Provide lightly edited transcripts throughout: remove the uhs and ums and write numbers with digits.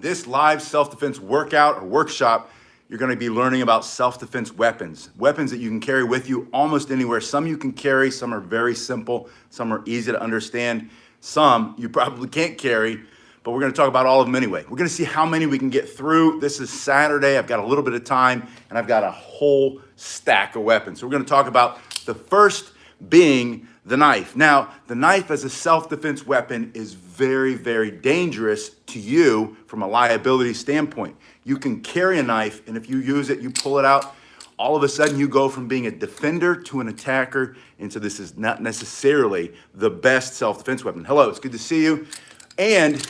this live self-defense workout or workshop, you're going to be learning about self-defense weapons that you can carry with you almost anywhere. Some you can carry, some are very simple, some are easy to understand, some you probably can't carry, but we're going to talk about all of them anyway. We're going to see how many we can get through. This is Saturday. I've got a little bit of time, and I've got a whole stack of weapons. So we're going to talk about the first being the knife. Now, the knife as a self-defense weapon is very, very dangerous to you from a liability standpoint. You can carry a knife, and if you use it, you pull it out, all of a sudden you go from being a defender to an attacker, and so this is not necessarily the best self-defense weapon. Hello, it's good to see you. And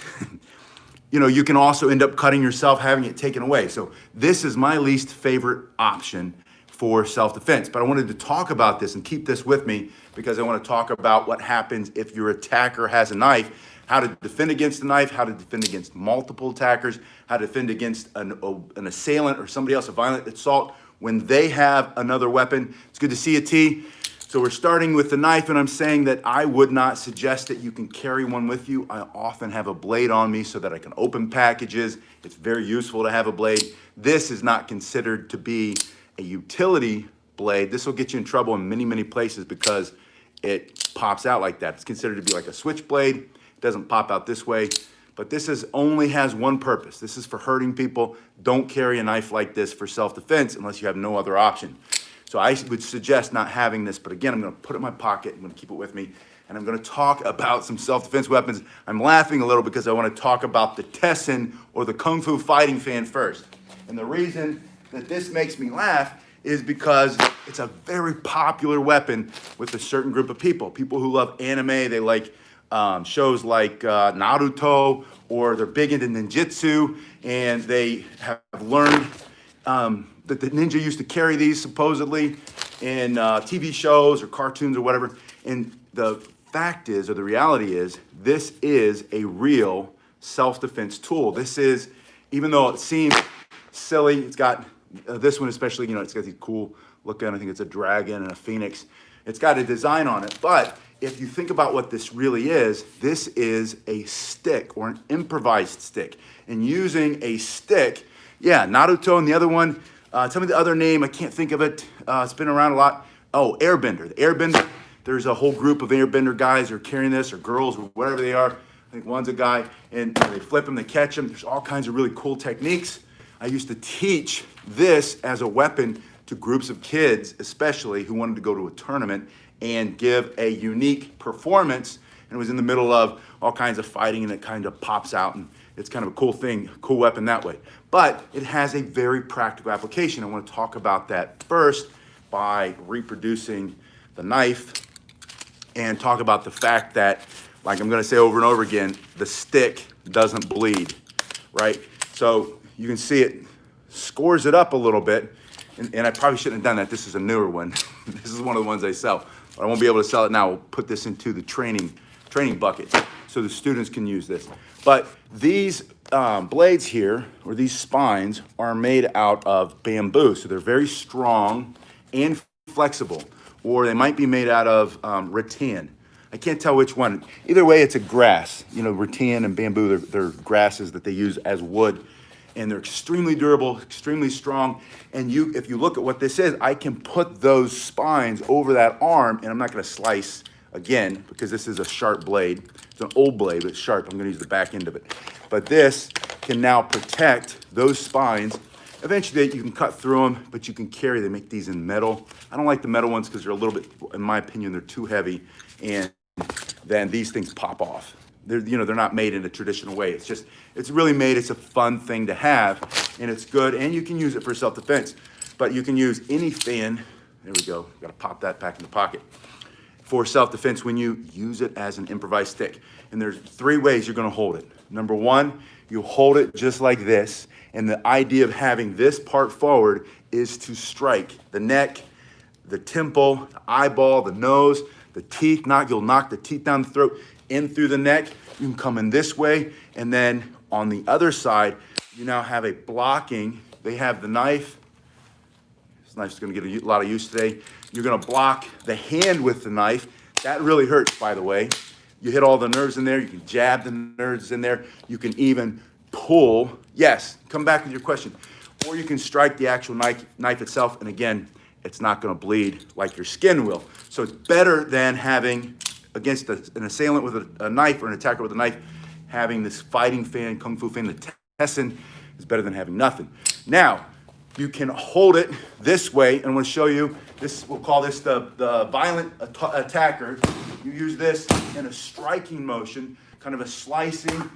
you can also end up cutting yourself, having it taken away. So this is my least favorite option for self-defense. But I wanted to talk about this and keep this with me because I want to talk about what happens if your attacker has a knife, how to defend against the knife, how to defend against multiple attackers, how to defend against an assailant or somebody else, a violent assault, when they have another weapon. It's good to see you, T. So we're starting with the knife, and I'm saying that I would not suggest that you can carry one with you. I often have a blade on me so that I can open packages. It's very useful to have a blade. This is not considered to be a utility blade. This will get you in trouble in many, many places because it pops out like that. It's considered to be like a switchblade. It doesn't pop out this way, but this only has one purpose. This is for hurting people. Don't carry a knife like this for self-defense unless you have no other option. So I would suggest not having this, but again, I'm going to put it in my pocket. I'm going to keep it with me, and I'm going to talk about some self-defense weapons. I'm laughing a little because I want to talk about the Tessin or the Kung Fu fighting fan first. And the reason that this makes me laugh is because it's a very popular weapon with a certain group of people. People who love anime, they like shows like Naruto, or they're big into ninjitsu, and they have learned that the ninja used to carry these supposedly in TV shows or cartoons or whatever. And the fact is, or the reality is, this is a real self-defense tool. This is, even though it seems silly, it's got this one especially, it's got these cool looking, I think it's a dragon and a phoenix. It's got a design on it, but if you think about what this really is, this is a stick or an improvised stick. And using a stick, yeah, Naruto and the other one, tell me the other name, I can't think of it. It's been around a lot. Oh, Airbender. The Airbender, there's a whole group of Airbender guys who are carrying this, or girls, or whatever they are. I think one's a guy, and they flip them, they catch them. There's all kinds of really cool techniques. I used to teach this as a weapon to groups of kids, especially who wanted to go to a tournament and give a unique performance. And it was in the middle of all kinds of fighting, and it kind of pops out, and it's kind of a cool thing, cool weapon that way. But it has a very practical application. I want to talk about that first by reproducing the knife and talk about the fact that, like I'm going to say over and over again, the stick doesn't bleed, right? So you can see it scores it up a little bit, and I probably shouldn't have done that. This is a newer one. This is one of the ones I sell. But I won't be able to sell it now. We'll put this into the training bucket so the students can use this. But these blades here, or these spines, are made out of bamboo. So they're very strong and flexible. Or they might be made out of rattan. I can't tell which one. Either way, it's a grass. Rattan and bamboo, they're grasses that they use as wood. And they're extremely durable, extremely strong. And if you look at what this is, I can put those spines over that arm, and I'm not gonna slice again, because this is a sharp blade. It's an old blade, but it's sharp. I'm gonna use the back end of it. But this can now protect those spines. Eventually, you can cut through them, but you can carry. They make these in metal. I don't like the metal ones because they're a little bit, in my opinion, they're too heavy, and then these things pop off. They're not made in a traditional way. It's really made, it's a fun thing to have, and it's good, and you can use it for self-defense. But you can use any fan, there we go, gotta pop that back in the pocket, for self-defense when you use it as an improvised stick. And there's 3 ways you're gonna hold it. Number 1, you hold it just like this, and the idea of having this part forward is to strike the neck, the temple, the eyeball, the nose, the teeth. You'll knock the teeth down the throat, in through the neck. You can come in this way, and then on the other side, you now have a blocking. They have the knife. This knife's gonna get a lot of use today. You're gonna block the hand with the knife. That really hurts, by the way. You hit all the nerves in there. You can jab the nerves in there. You can even pull Yes, come back with your question. Or you can strike the actual knife itself, and again, it's not gonna bleed like your skin will. So it's better than having, against an assailant with a knife or an attacker with a knife, having this fighting fan, kung fu fan, the tessin is better than having nothing. Now, you can hold it this way, and I'm gonna show you, this, we'll call this the violent attacker. You use this in a striking motion, kind of a slicing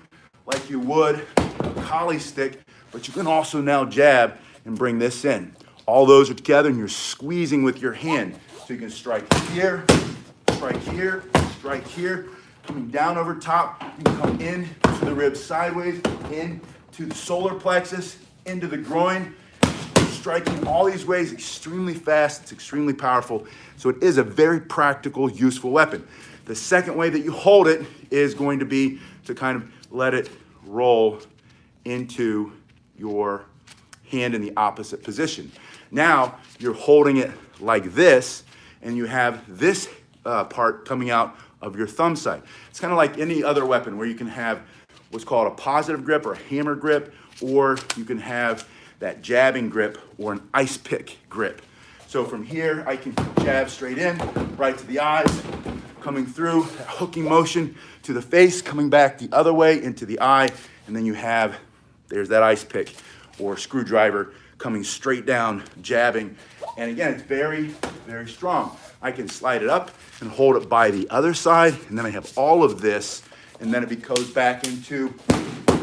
like you would a collie stick, but you can also now jab and bring this in. All those are together and you're squeezing with your hand. So you can strike here, strike here, strike here, coming down over top. You can come in to the ribs sideways, in to the solar plexus, into the groin, striking all these ways extremely fast. It's extremely powerful. So it is a very practical, useful weapon. The second way that you hold it is going to be to kind of let it roll into your hand in the opposite position. Now you're holding it like this, and you have this part coming out of your thumb side. It's kind of like any other weapon where you can have what's called a positive grip or a hammer grip, or you can have that jabbing grip or an ice pick grip. So from here, I can jab straight in, right to the eyes, coming through, that hooking motion to the face, coming back the other way into the eye, and then you have, there's that ice pick or screwdriver coming straight down, jabbing. And again, it's very, very strong. I can slide it up and hold it by the other side, and then I have all of this, and then it goes back into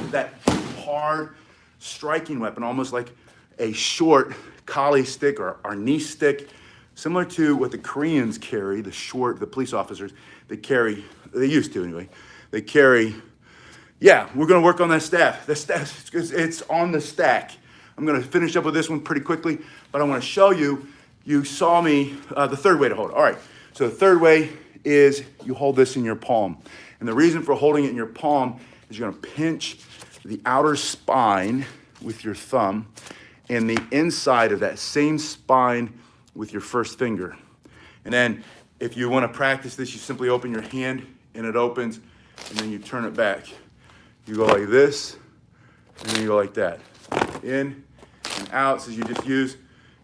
that hard striking weapon, almost like a short collie stick or knee stick, similar to what the Koreans carry, the police officers, they used to anyway, they carry, yeah, we're gonna work on that staff. The staff, it's on the stack. I'm gonna finish up with this one pretty quickly, but I wanna show you, you saw me, the third way to hold it. All right, so the third way is you hold this in your palm. And the reason for holding it in your palm is you're gonna pinch the outer spine with your thumb and the inside of that same spine with your first finger. And then if you wanna practice this, you simply open your hand and it opens, and then you turn it back. You go like this, and then you go like that. In and out, so you just use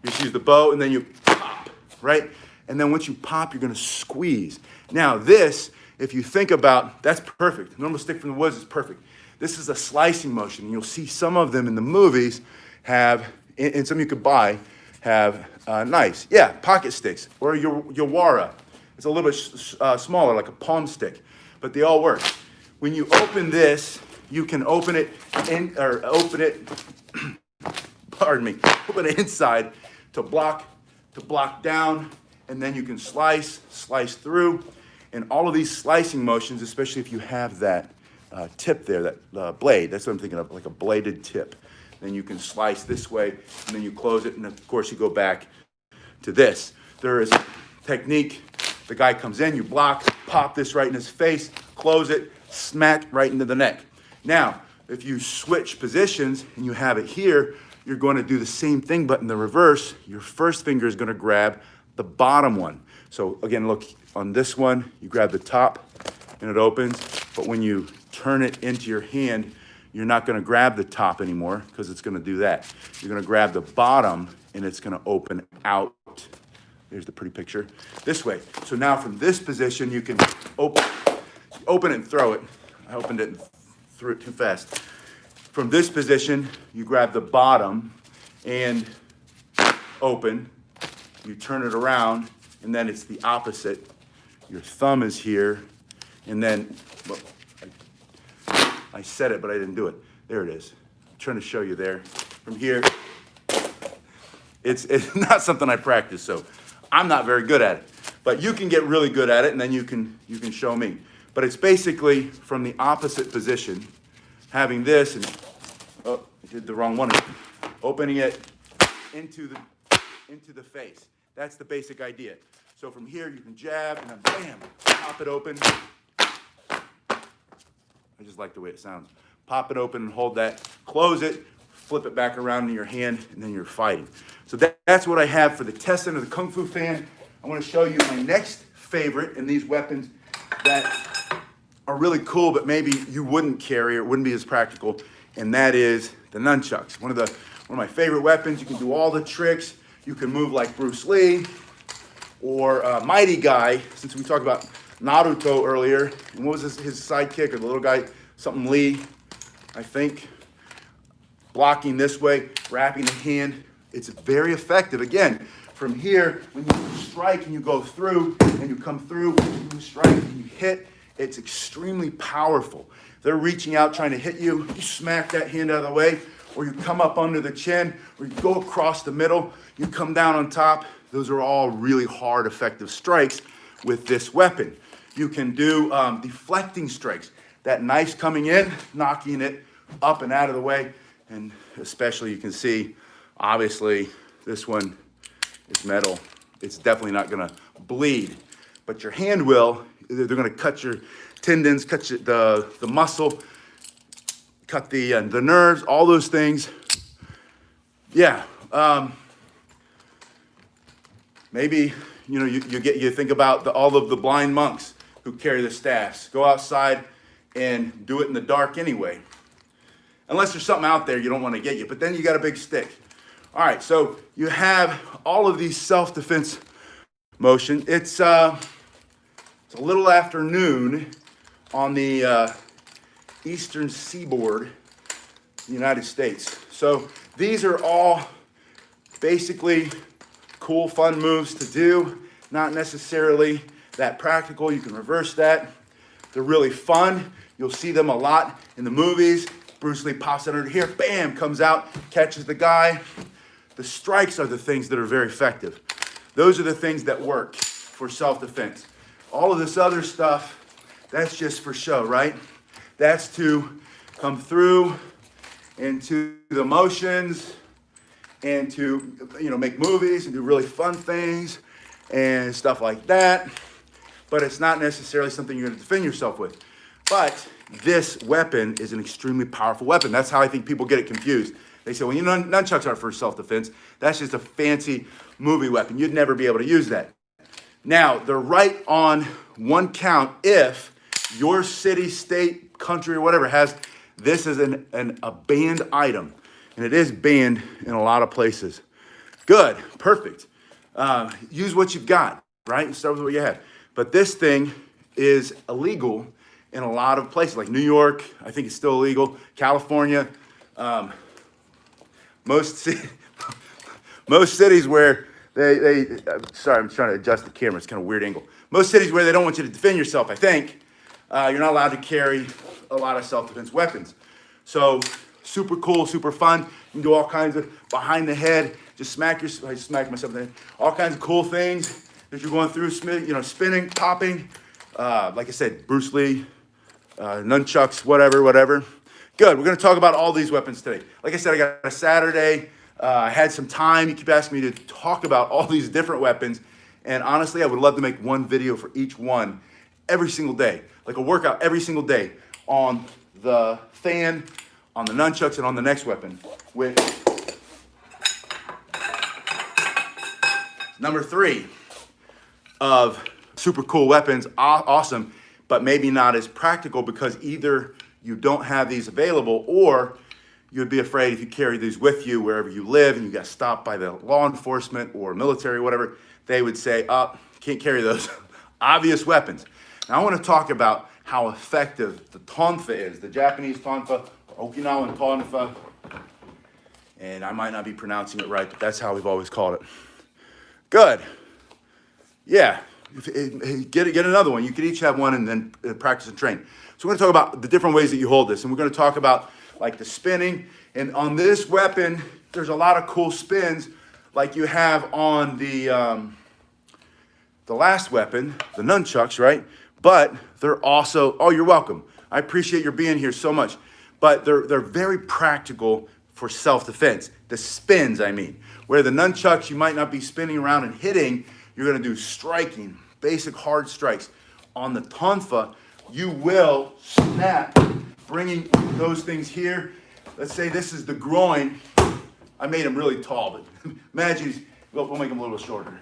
the bow, and then you pop, right? And then once you pop, you're gonna squeeze. Now this, if you think about, that's perfect. Normal stick from the woods is perfect. This is a slicing motion, and you'll see some of them in the movies have, and some you could buy, have knives. Yeah, pocket sticks, or your Yawara. It's a little bit smaller, like a palm stick, but they all work. When you open this, you can open it pardon me, open it inside to block down, and then you can slice through. And all of these slicing motions, especially if you have that tip there, that blade, that's what I'm thinking of, like a bladed tip. Then you can slice this way, and then you close it, and of course you go back to this. There is a technique, the guy comes in, you block, pop this right in his face, close it, smack right into the neck. Now, if you switch positions and you have it here, you're going to do the same thing, but in the reverse. Your first finger is going to grab the bottom one. So again, look, on this one, you grab the top and it opens, but when you turn it into your hand, you're not going to grab the top anymore because it's going to do that. You're going to grab the bottom and it's going to open out. There's the pretty picture. This way. So now from this position, you can open it and throw it. I opened it and threw it too fast. From this position, you grab the bottom and open. You turn it around, and then it's the opposite. Your thumb is here, and then, well, I said it, but I didn't do it. There it is. I'm trying to show you there. From here, it's not something I practice, so I'm not very good at it. But you can get really good at it, and then you can show me. But it's basically from the opposite position, having this, and oh, I did the wrong one. Opening it into the face. That's the basic idea. So from here, you can jab, and then bam, pop it open. I just like the way it sounds. Pop it open and hold that. Close it, flip it back around in your hand, and then you're fighting. So that's what I have for the testing of the Kung Fu fan. I want to show you my next favorite in these weapons that are really cool, but maybe you wouldn't carry or wouldn't be as practical, and that is the nunchucks. One of my favorite weapons. You can do all the tricks. You can move like Bruce Lee or Mighty Guy, since we talked about Naruto earlier. And what was his sidekick, or the little guy, something Lee, I think. Blocking this way, wrapping the hand. It's very effective. Again, from here, when you strike and you go through, and you come through, you strike and you hit, it's extremely powerful. They're reaching out, trying to hit you. You smack that hand out of the way, or you come up under the chin, or you go across the middle, you come down on top. Those are all really hard, effective strikes with this weapon. You can do deflecting strikes. That knife's coming in, knocking it up and out of the way. And especially you can see, obviously, this one is metal. It's definitely not gonna bleed, but your hand will. They're gonna cut your tendons, cut the muscle, cut the nerves, all those things. Yeah, maybe you think about all of the blind monks who carry the staffs. Go outside and do it in the dark anyway. Unless there's something out there you don't want to get you, but then you got a big stick. All right, so you have all of these self-defense motion. It's a little after noon on the eastern seaboard, the United States. So these are all basically cool, fun moves to do, not necessarily that practical. You can reverse that. They're really fun. You'll see them a lot in the movies. Bruce Lee pops it under here, bam, comes out, catches the guy. The strikes are the things that are very effective. Those are the things that work for self-defense. All of this other stuff, that's just for show, right? That's to come through into the motions and to make movies and do really fun things and stuff like that. But it's not necessarily something you're going to defend yourself with. But this weapon is an extremely powerful weapon. That's how I think people get it confused. They say, well, nunchucks aren't for self-defense. That's just a fancy movie weapon. You'd never be able to use that. Now, they're right on one count if your city, state, country, or whatever has this as a banned item. And it is banned in a lot of places. Good, perfect. Use what you've got, right? Start with what you have. But this thing is illegal in a lot of places, like New York. I think it's still illegal. California, most cities where sorry, I'm trying to adjust the camera. It's kind of a weird angle. Most cities where they don't want you to defend yourself, I think, you're not allowed to carry a lot of self-defense weapons. So super cool, super fun. You can do all kinds of behind the head, just I smack myself in the head. All kinds of cool things that you're going through, spinning, popping. Like I said, Bruce Lee, nunchucks, whatever. Good, we're gonna talk about all these weapons today. Like I said, I got a Saturday. I had some time. You keep asking me to talk about all these different weapons. And honestly, I would love to make one video for each one every single day. Like a workout every single day on the fan, on the nunchucks, and on the next weapon, which number 3 of super cool weapons, awesome, but maybe not as practical because either you don't have these available or you'd be afraid if you carry these with you wherever you live and you got stopped by the law enforcement or military or whatever, they would say, can't carry those obvious weapons. Now I want to talk about how effective the Tonfa is, the Japanese Tonfa, Okinawan Tonfa, and I might not be pronouncing it right, but that's how we've always called it. Good. Yeah, get another one. You could each have one and then practice and train. So we're going to talk about the different ways that you hold this, and we're going to talk about like the spinning. And on this weapon, there's a lot of cool spins like you have on the last weapon, the nunchucks, right? But they're also, oh, you're welcome. I appreciate your being here so much. But they're very practical for self-defense. The spins, I mean. Where the nunchucks, you might not be spinning around and hitting. You're going to do striking, basic hard strikes. On the Tonfa, you will snap, bringing those things here. Let's say this is the groin. I made him really tall, but imagine, we'll make him a little shorter.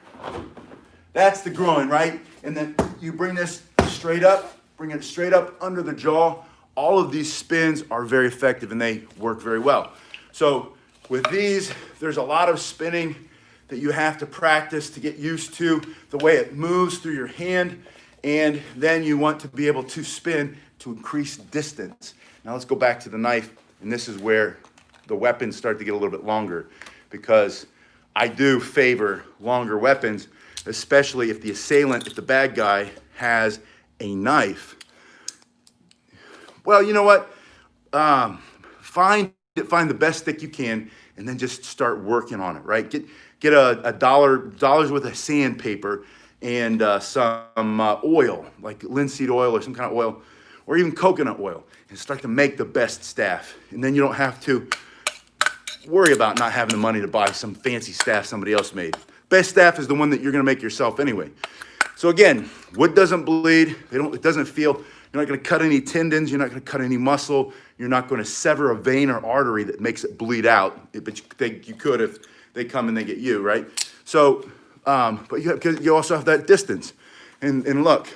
That's the groin, right? And then you bring this straight up, bring it straight up under the jaw. All of these spins are very effective and they work very well. So with these, there's a lot of spinning that you have to practice to get used to the way it moves through your hand. And then you want to be able to spin to increase distance. Now let's go back to the knife. And this is where the weapons start to get a little bit longer, because I do favor longer weapons, especially if the assailant, if the bad guy has a knife. Well, you know what? Find the best stick you can, and then just start working on it, right? Get a dollar's worth of sandpaper and some oil, like linseed oil or some kind of oil, or even coconut oil, and start to make the best staff. And then you don't have to worry about not having the money to buy some fancy staff somebody else made. Best staff is the one that you're gonna make yourself anyway. So again, wood doesn't bleed, it doesn't feel, you're not gonna cut any tendons, you're not gonna cut any muscle, you're not gonna sever a vein or artery that makes it bleed out, but you could if they come and they get you, right? So, but you also have that distance. And look,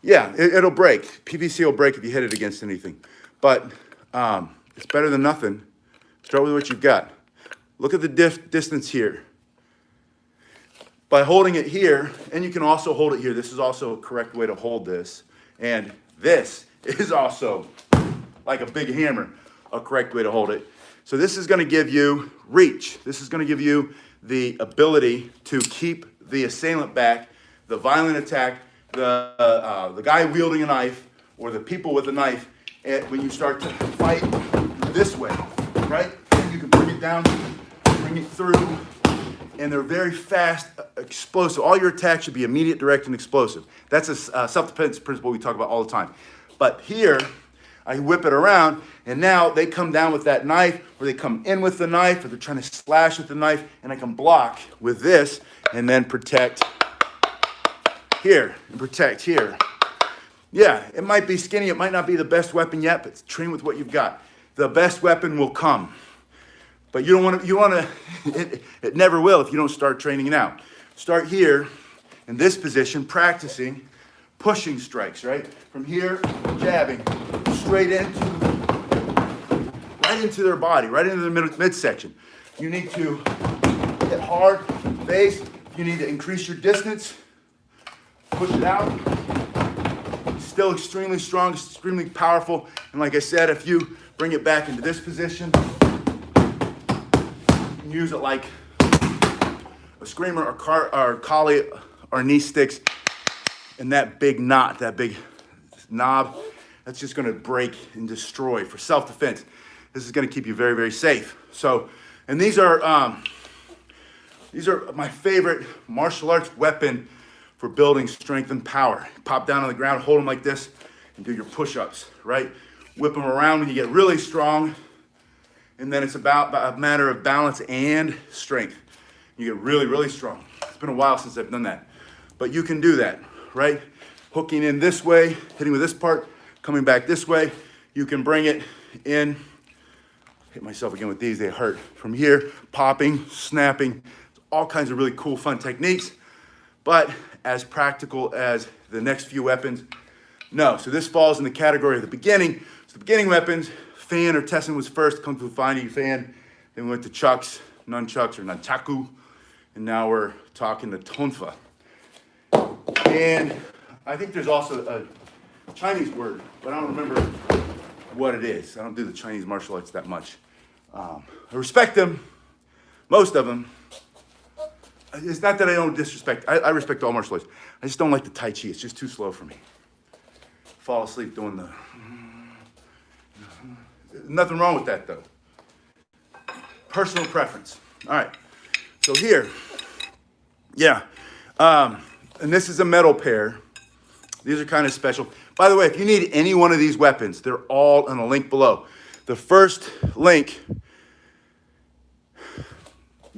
yeah, it'll break. PVC will break if you hit it against anything. But it's better than nothing. Start with what you've got. Look at the distance here. By holding it here, and you can also hold it here. This is also a correct way to hold this. And this is also, like a big hammer, a correct way to hold it. So this is gonna give you reach. This is gonna give you the ability to keep the assailant back, the violent attack, the guy wielding a knife, or the people with a knife, when you start to fight this way, right? And you can bring it down, bring it through, and they're very fast, explosive. All your attacks should be immediate, direct, and explosive. That's a self-defense principle we talk about all the time. But here, I whip it around, and now they come down with that knife, or they come in with the knife, or they're trying to slash with the knife, and I can block with this, and then protect here, and protect here. Yeah, it might be skinny, it might not be the best weapon yet, but train with what you've got. The best weapon will come. But you don't want to, it never will if you don't start training now. Start here, in this position, practicing pushing strikes, right? From here, jabbing, straight into, right into their body, right into the midsection. You need to hit hard, base. You need to increase your distance, push it out. Still extremely strong, extremely powerful. And like I said, if you bring it back into this position, use it like a screamer or collie or knee sticks, and that big knot, that big knob, that's just gonna break and destroy for self-defense. This is gonna keep you very, very safe. So, and these are my favorite martial arts weapon for building strength and power. Pop down on the ground, hold them like this, and do your push-ups, right? Whip them around when you get really strong. And then it's about a matter of balance and strength. You get really, really strong. It's been a while since I've done that. But you can do that, right? Hooking in this way, hitting with this part, coming back this way. You can bring it in. Hit myself again with these, they hurt. From here, popping, snapping, all kinds of really cool, fun techniques. But as practical as the next few weapons, no. So this falls in the category of the beginning. So the beginning weapons, Fan or Tessin was first, Kung Fu Fighting Fan. Then we went to Chucks, Nunchucks or Nunchaku. And now we're talking to Tonfa. And I think there's also a Chinese word, but I don't remember what it is. I don't do the Chinese martial arts that much. I respect them, most of them. It's not that I don't disrespect. I respect all martial arts. I just don't like the Tai Chi. It's just too slow for me. Fall asleep doing the... Nothing wrong with that, though. Personal preference. All right. So here, yeah. And this is a metal pair. These are kind of special. By the way, if you need any one of these weapons, they're all in a link below. The first link...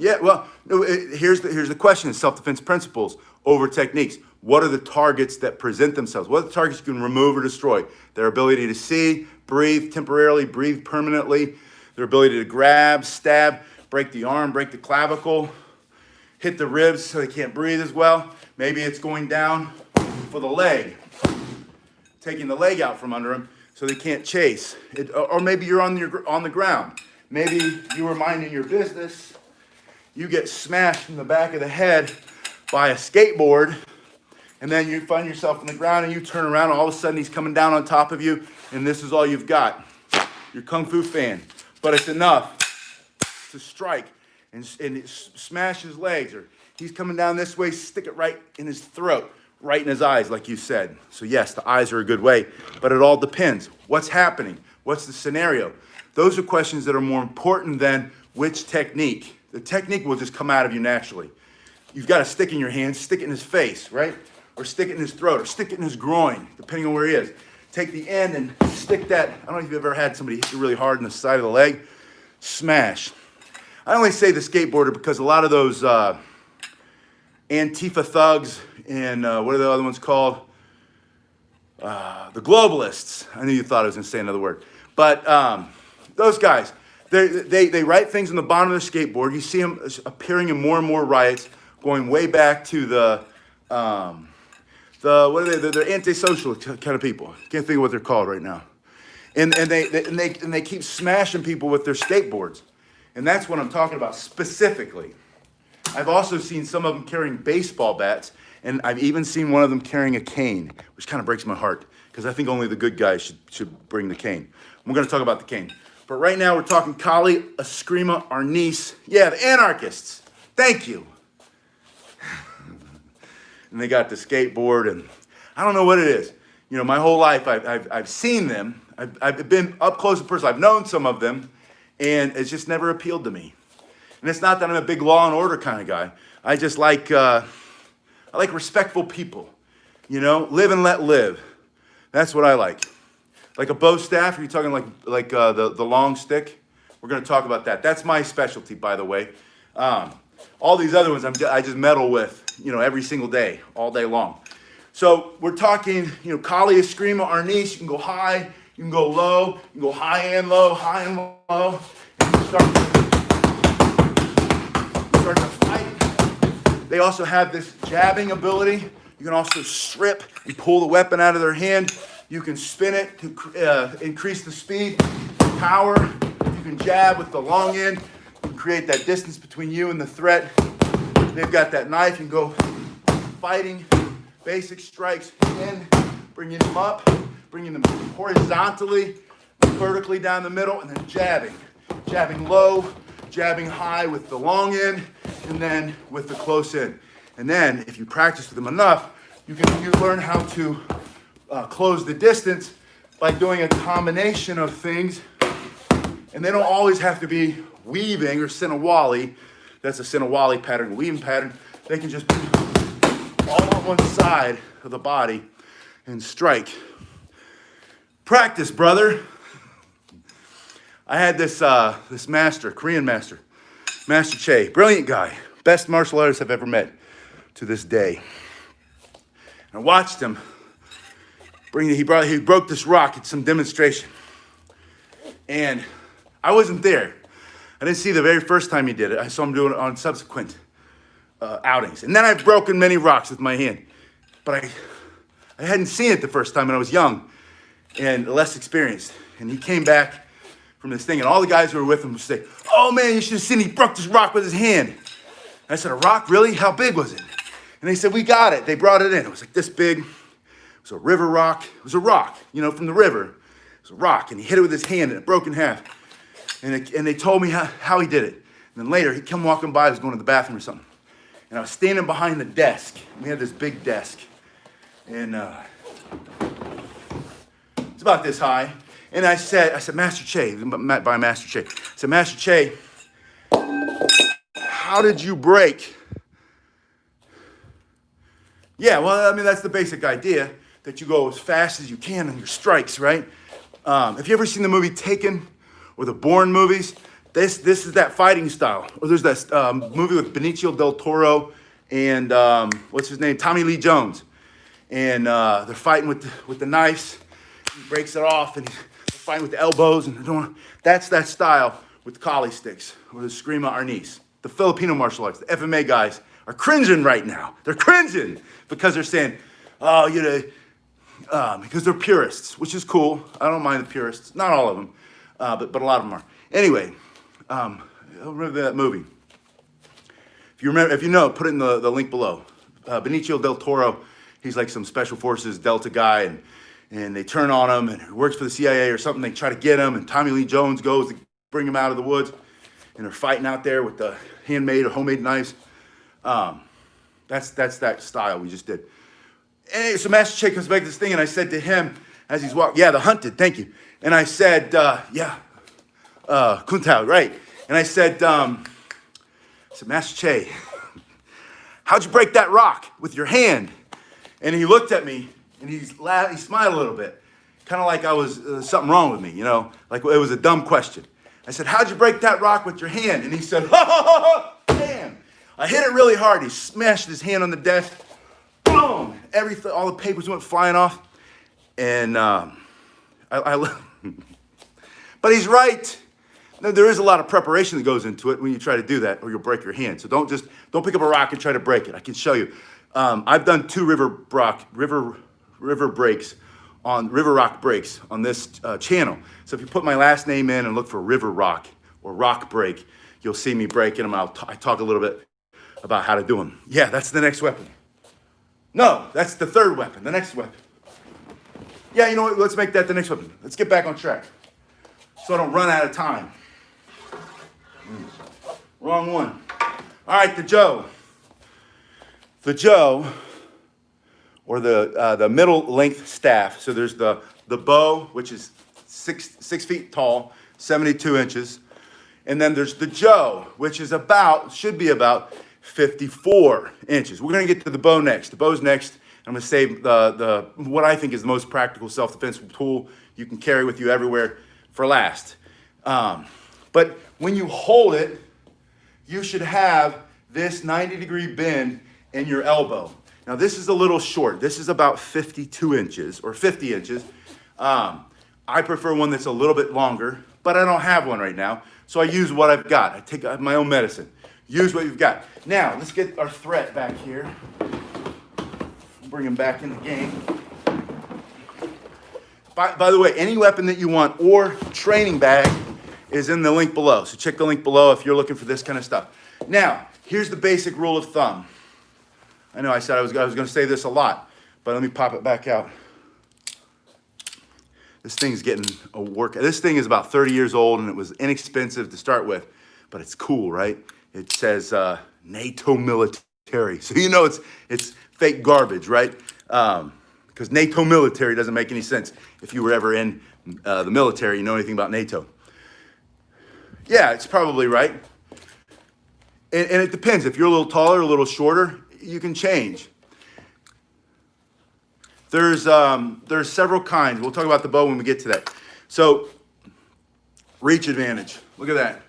Yeah, well, here's the question, self-defense principles over techniques. What are the targets that present themselves? What are the targets you can remove or destroy? Their ability to see, breathe temporarily, breathe permanently, their ability to grab, stab, break the arm, break the clavicle, hit the ribs so they can't breathe as well. Maybe it's going down for the leg, taking the leg out from under them so they can't chase. Or maybe you're on the ground. Maybe you were minding your business, you get smashed in the back of the head by a skateboard, and then you find yourself on the ground and you turn around and all of a sudden he's coming down on top of you and this is all you've got. Your Kung Fu fan. But it's enough to strike and smash his legs, or he's coming down this way, stick it right in his throat, right in his eyes, like you said. So yes, the eyes are a good way, but it all depends. What's happening? What's the scenario? Those are questions that are more important than which technique. The technique will just come out of you naturally. You've got a stick in your hand, stick it in his face, right? Or stick it in his throat, or stick it in his groin, depending on where he is. Take the end and stick that. I don't know if you've ever had somebody hit you really hard in the side of the leg. Smash. I only say the skateboarder because a lot of those Antifa thugs and what are the other ones called? The globalists. I knew you thought I was going to say another word. But those guys, they write things on the bottom of their skateboard. You see them appearing in more and more riots, going way back to the what are they? They're antisocial kind of people. Can't think of what they're called right now. And they keep smashing people with their skateboards. And that's what I'm talking about specifically. I've also seen some of them carrying baseball bats, and I've even seen one of them carrying a cane, which kind of breaks my heart because I think only the good guys should bring the cane. We're going to talk about the cane. But right now we're talking Kali, Escrima, Arnis. Yeah, the anarchists. Thank you. And they got the skateboard, and I don't know what it is. You know, my whole life I've seen them. I've been up close and personal. I've known some of them, and it's just never appealed to me. And it's not that I'm a big law and order kind of guy. I just like I like respectful people. You know, live and let live. That's what I like. Like a bow staff. Are you talking like the long stick? We're going to talk about that. That's my specialty, by the way. All these other ones I just meddle with, you know, every single day, all day long. So we're talking, you know, Kali, Escrima, Arnis. You can go high, you can go low, you can go high and low, and you start to fight. They also have this jabbing ability. You can also strip and pull the weapon out of their hand. You can spin it to increase the speed, power. You can jab with the long end. You can create that distance between you and the threat. They've got that knife. You can go fighting, basic strikes in, bringing them up, bringing them horizontally, vertically down the middle, and then jabbing. Jabbing low, jabbing high with the long end, and then with the close end. And then, if you practice with them enough, you learn how to close the distance by doing a combination of things. And they don't always have to be weaving or Sinawali. That's a Sinawali pattern, weaving pattern. They can just be all on one side of the body and strike. Practice, brother. I had this master, Korean master, Master Che, brilliant guy, best martial artist I've ever met to this day. I watched him he broke this rock at some demonstration. And I wasn't there. I didn't see the very first time he did it. I saw him do it on subsequent outings. And then I've broken many rocks with my hand. But I hadn't seen it the first time, and I was young and less experienced. And he came back from this thing, and all the guys who were with him would say, "Oh man, you should have seen he broke this rock with his hand." And I said, "A rock, really? How big was it?" And they said, "We got it." They brought it in. It was like this big. It was a river rock. It was a rock, you know, from the river. It was a rock, and he hit it with his hand, and it broke in half. And they told me how he did it. And then later, he'd come walking by. I was going to the bathroom or something. And I was standing behind the desk. We had this big desk. And it's about this high. And I said, "Master Che," by Master Che. I said, "Master Che, how did you break?" Yeah, well, I mean, that's the basic idea, that you go as fast as you can on your strikes, right? Have you ever seen the movie Taken or the Bourne movies? This is that fighting style. Or there's that movie with Benicio del Toro and what's his name? Tommy Lee Jones. And they're fighting with the knives. He breaks it off, and he's fighting with the elbows, and they're doing. That's that style with Kali sticks or the Escrima Arnis. The Filipino martial arts, the FMA guys are cringing right now. They're cringing because they're saying, "Oh, you know," because they're purists, which is cool. I don't mind the purists, not all of them, but a lot of them are. Anyway, I don't remember that movie. If you remember, if you know, put it in the link below. Benicio del Toro, he's like some special forces Delta guy, and they turn on him, and he works for the CIA or something. They try to get him, and Tommy Lee Jones goes to bring him out of the woods, and they're fighting out there with the handmade or homemade knives. That's that style we just did. And so Master Che comes back to this thing, and I said to him as he's walking, yeah, the hunted, thank you. And I said, Kuntao, right? And I said, Master Che, how'd you break that rock with your hand? And he looked at me, and he smiled a little bit, kind of like I was something wrong with me, you know, like it was a dumb question. I said, how'd you break that rock with your hand? And he said, ha, ha, ha, ha, bam. I hit it really hard. He smashed his hand on the desk. Boom! All the papers went flying off. And but he's right. There is a lot of preparation that goes into it when you try to do that, or you'll break your hand. So don't pick up a rock and try to break it. I can show you. I've done 2 river rock breaks river rock breaks on this channel. So if you put my last name in and look for river rock or rock break, you'll see me breaking them. I talk a little bit about how to do them. Yeah, that's the next weapon. No, that's the third weapon, the next weapon. Yeah, you know what? Let's make that the next weapon. Let's get back on track so I don't run out of time. Wrong one. All right, the Joe. The Joe, or the middle length staff. So there's the bow, which is 6 feet tall, 72 inches. And then there's the Joe, which should be about 54 inches. We're gonna get to the bow next. The bow's next. I'm gonna save what I think is the most practical self-defense tool you can carry with you everywhere for last. But when you hold it, you should have this 90-degree bend in your elbow. Now this is a little short. This is about 52 inches or 50 inches. I prefer one that's a little bit longer, but I don't have one right now. So I use what I've got. I take my own medicine. Use what you've got. Now, let's get our threat back here. Bring him back in the game. By the way, any weapon that you want or training bag is in the link below. So check the link below if you're looking for this kind of stuff. Now, here's the basic rule of thumb. I know I said I was going to say this a lot, but let me pop it back out. This thing's getting a work. This thing is about 30 years old, and it was inexpensive to start with, but it's cool, right? It says NATO military. So you know it's fake garbage, right? Because NATO military doesn't make any sense. If you were ever in the military, you know anything about NATO. Yeah, it's probably right. And it depends. If you're a little taller, a little shorter, you can change. There's several kinds. We'll talk about the bow when we get to that. So, reach advantage. Look at that.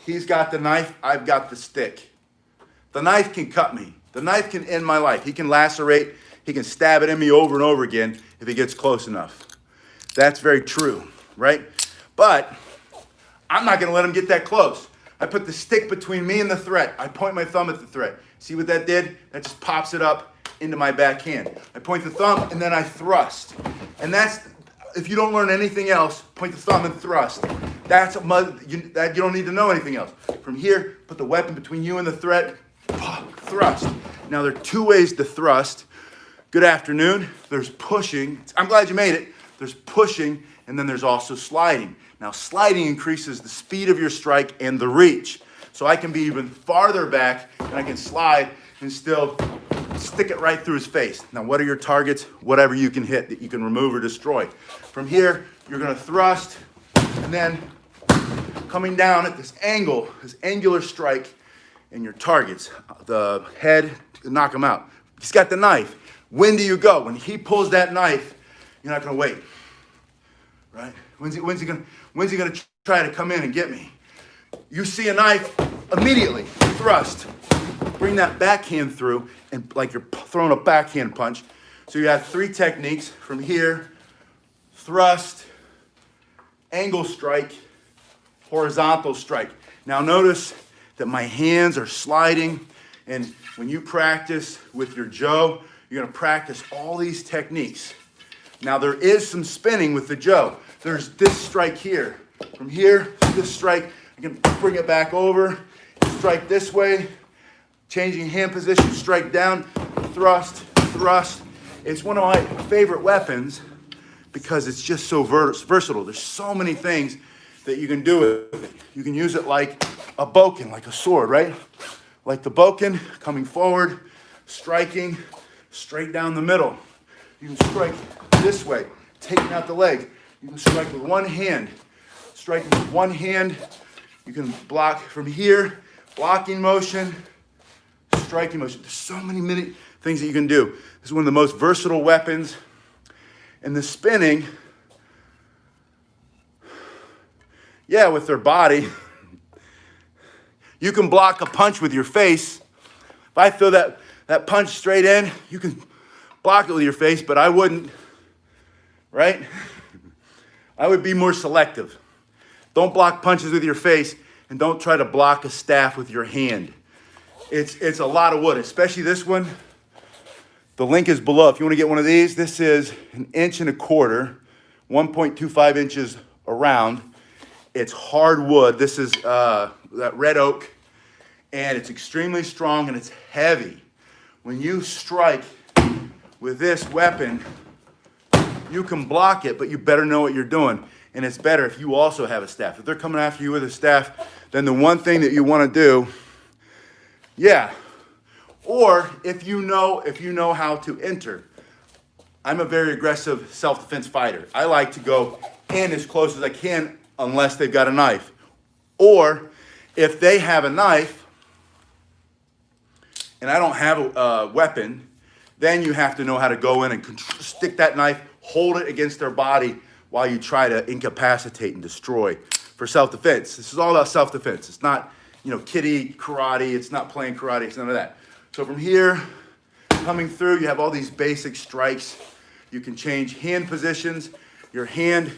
He's got the knife, I've got the stick. The knife can cut me. The knife can end my life. He can lacerate, he can stab it in me over and over again if he gets close enough. That's very true, right? But I'm not gonna let him get that close. I put the stick between me and the threat. I point my thumb at the threat. See what that did? That just pops it up into my backhand. I point the thumb and then I thrust. And that's, if you don't learn anything else, point the thumb and thrust. That's you don't need to know anything else. From here, put the weapon between you and the threat, thrust. Now there are 2 ways to thrust. Good afternoon. There's pushing. I'm glad you made it. There's pushing, and then there's also sliding. Now sliding increases the speed of your strike and the reach. So I can be even farther back, and I can slide and still stick it right through his face. Now what are your targets? Whatever you can hit that you can remove or destroy. From here, you're gonna thrust, and then coming down at this angle, this angular strike, and your targets. The head, knock him out. He's got the knife. When do you go? When he pulls that knife, you're not gonna wait, right? When's he gonna try to come in and get me? You see a knife, immediately thrust. Bring that backhand through, and like you're throwing a backhand punch. So you have 3 techniques from here: thrust, angle strike, horizontal strike. Now notice that my hands are sliding, and when you practice with your Joe, you're gonna practice all these techniques. Now there is some spinning with the Joe. There's this strike here. From here, this strike, I can bring it back over, strike this way, changing hand position, strike down, thrust, thrust. It's one of my favorite weapons because it's just so versatile. There's so many things that you can do with it. You can use it like a bokken, like a sword, right? Like the bokken, coming forward, striking straight down the middle. You can strike this way, taking out the legs. You can strike with one hand. Striking with one hand, you can block from here, blocking motion, striking motion. There's so many things that you can do. This is one of the most versatile weapons. And the spinning, yeah, with their body, you can block a punch with your face. If I throw that punch straight in, you can block it with your face, but I wouldn't, right? I would be more selective. Don't block punches with your face, and don't try to block a staff with your hand. It's a lot of wood, especially this one. The link is below. If you want to get one of these, this is 1.25 inches, 1.25 inches around. It's hardwood. This is that red oak, and it's extremely strong and it's heavy. When you strike with this weapon, you can block it, but you better know what you're doing. And it's better if you also have a staff. If they're coming after you with a staff, then the one thing that you want to do, yeah. Or if you know how to enter. I'm a very aggressive self-defense fighter. I like to go in as close as I can unless they've got a knife. Or if they have a knife and I don't have a weapon, then you have to know how to go in and stick that knife, hold it against their body while you try to incapacitate and destroy for self-defense. This is all about self-defense. It's not, kiddie karate. It's not playing karate. It's none of that. So from here, coming through, you have all these basic strikes. You can change hand positions. Your hand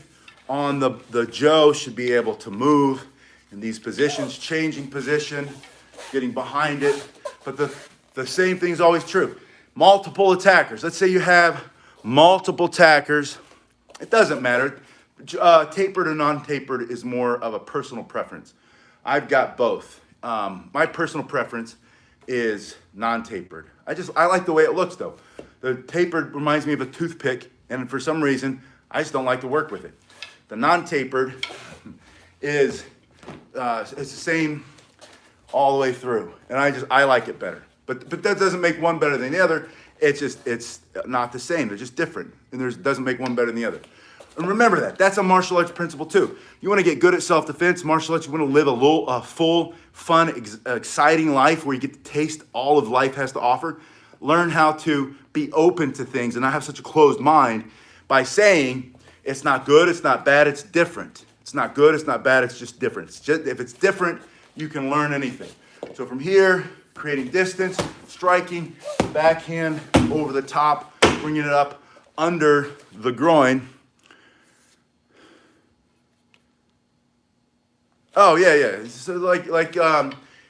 on the Joe should be able to move in these positions, changing position, getting behind it. But the same thing is always true. Multiple attackers. Let's say you have multiple attackers. It doesn't matter. Tapered or non-tapered is more of a personal preference. I've got both. My personal preference is non-tapered. I like the way it looks though. The tapered reminds me of a toothpick, and for some reason, I just don't like to work with it. The non-tapered is it's the same all the way through, and I like it better. But that doesn't make one better than the other. It's not the same. They're just different, and doesn't make one better than the other. And remember that. That's a martial arts principle too. You want to get good at self-defense, martial arts, you want to live a full, fun, exciting life where you get to taste all of life has to offer. Learn how to be open to things and not have such a closed mind by saying it's not good, it's not bad, it's different. It's not good, it's not bad, it's just different. If it's different, you can learn anything. So from here, creating distance, striking, backhand over the top, bringing it up under the groin. Oh, yeah. So like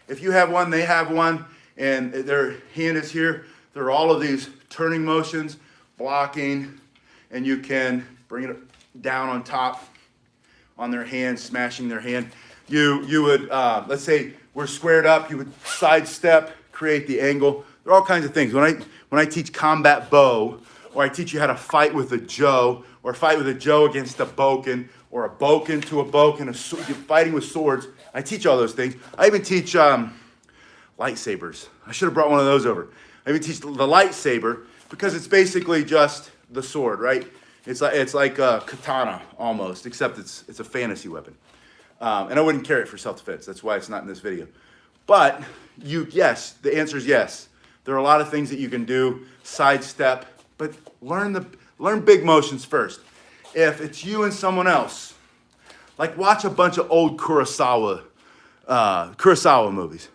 if you have one, they have one, and their hand is here. There are all of these turning motions, blocking, and you can bring it down on top on their hand, smashing their hand. You would, let's say we're squared up, you would sidestep, create the angle. There are all kinds of things. When I teach combat bow, or I teach you how to fight with a Joe, or fight with a Joe against a bokken, or a bokken to a bokken, fighting with swords. I teach all those things. I even teach lightsabers. I should have brought one of those over. I even teach the lightsaber because it's basically just the sword, right? It's like a katana almost, except it's a fantasy weapon. And I wouldn't carry it for self-defense. That's why it's not in this video. But yes, the answer is yes. There are a lot of things that you can do, sidestep, but learn big motions first. If it's you and someone else, like watch a bunch of old Kurosawa movies.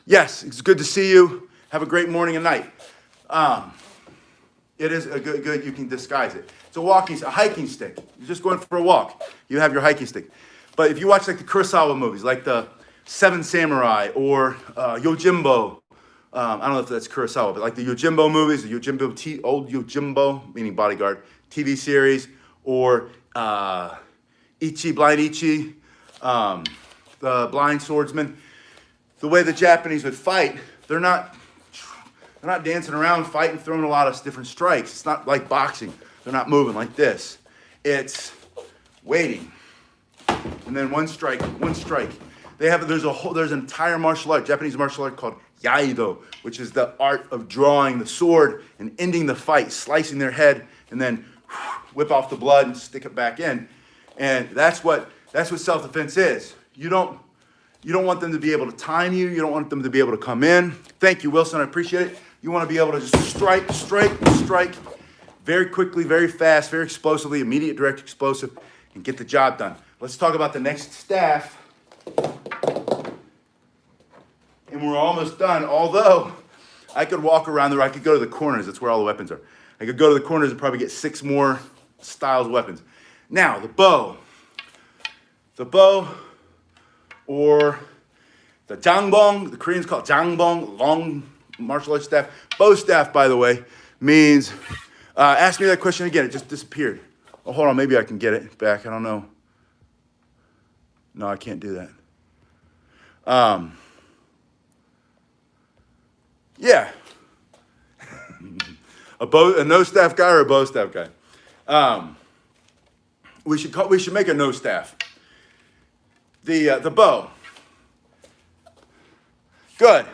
Yes, it's good to see you. Have a great morning and night. It is a good, you can disguise it. It's a hiking stick. You're just going for a walk. You have your hiking stick. But if you watch like the Kurosawa movies, like the Seven Samurai or Yojimbo, I don't know if that's Kurosawa, but like the Yojimbo movies, the old Yojimbo, meaning bodyguard, TV series, or Blind Ichi, the blind swordsman. The way the Japanese would fight, they're not dancing around fighting, throwing a lot of different strikes. It's not like boxing. They're not moving like this. It's waiting, and then one strike, one strike. There's an entire martial art, Japanese martial art called Yaido, which is the art of drawing the sword and ending the fight, slicing their head, and then whip off the blood and stick it back in. And that's what self-defense is. You don't want them to be able to time you. You don't want them to be able to come in. Thank you, Wilson. I appreciate it. You want to be able to just strike very quickly, very fast, very explosively, immediate, direct, explosive, and get the job done. Let's talk about the next staff. And we're almost done, although I could walk around there. I could go to the corners. That's where all the weapons are. I could go to the corners and probably get 6 more styles of weapons. Now, the bow. The bow, or the jangbong. The Koreans call it jangbong, long martial arts staff. Bow staff, by the way, means, ask me that question again. It just disappeared. Oh, hold on. Maybe I can get it back. I don't know. No, I can't do that. Yeah. A no staff guy or a bow staff guy? We should make a no staff. The bow. Good.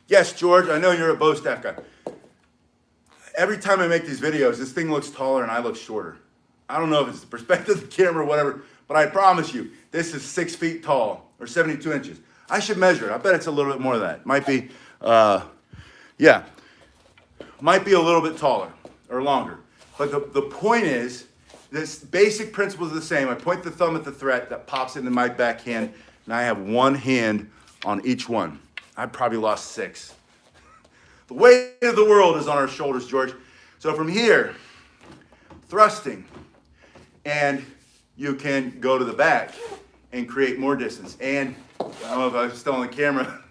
Yes, George, I know you're a bow staff guy. Every time I make these videos, this thing looks taller and I look shorter. I don't know if it's the perspective of the camera or whatever, but I promise you, this is 6 feet tall or 72 inches. I should measure it. I bet it's a little bit more than that. Might be, might be a little bit taller or longer. But the point is, this basic principle is the same. I point the thumb at the threat that pops into my backhand, and I have one hand on each one. I probably lost 6. The weight of the world is on our shoulders, George. So from here, thrusting, and you can go to the back and create more distance. And I don't know if I'm still on the camera.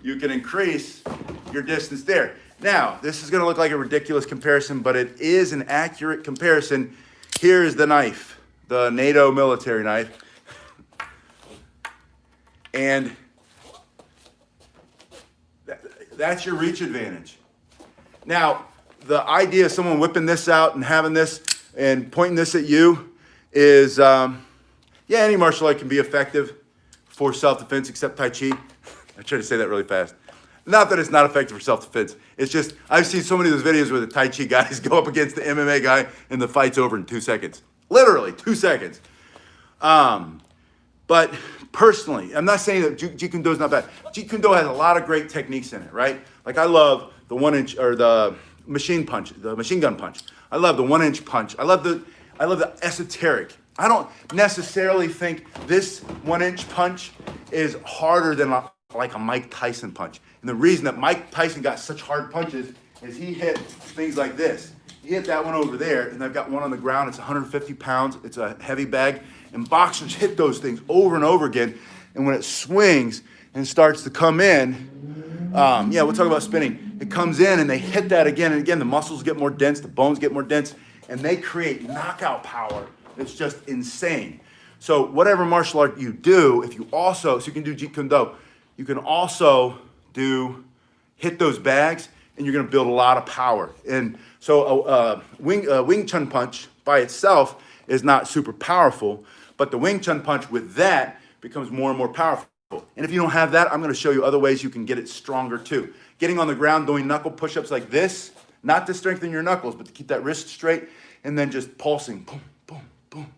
You can increase your distance there. Now, this is going to look like a ridiculous comparison, but it is an accurate comparison. Here is the knife, the NATO military knife. And that's your reach advantage. Now, the idea of someone whipping this out and having this and pointing this at you is, any martial art can be effective for self-defense except Tai Chi. I try to say that really fast. Not that it's not effective for self-defense. It's just, I've seen so many of those videos where the Tai Chi guys go up against the MMA guy and the fight's over in 2 seconds. Literally, 2 seconds. But personally, I'm not saying that Jeet Kune Do is not bad. Jeet Kune Do has a lot of great techniques in it, right? Like I love the 1-inch, or the machine punch, the machine gun punch. I love the 1-inch punch. I love the esoteric. I don't necessarily think this 1-inch punch is harder than like a Mike Tyson punch. And the reason that Mike Tyson got such hard punches is he hit things like this. He hit that one over there, and I've got one on the ground. It's 150 pounds. It's a heavy bag. And boxers hit those things over and over again. And when it swings and starts to come in, we'll talk about spinning. It comes in and they hit that again and again. The muscles get more dense, the bones get more dense, and they create knockout power. It's just insane. So whatever martial art you do, if you also, so you can do Jeet Kune Do, you can also hit those bags, and you're going to build a lot of power. And so a Wing Chun punch by itself is not super powerful, but the Wing Chun punch with that becomes more and more powerful. And if you don't have that, I'm going to show you other ways you can get it stronger too. Getting on the ground, doing knuckle push-ups like this, not to strengthen your knuckles, but to keep that wrist straight, and then just pulsing, boom, boom, boom.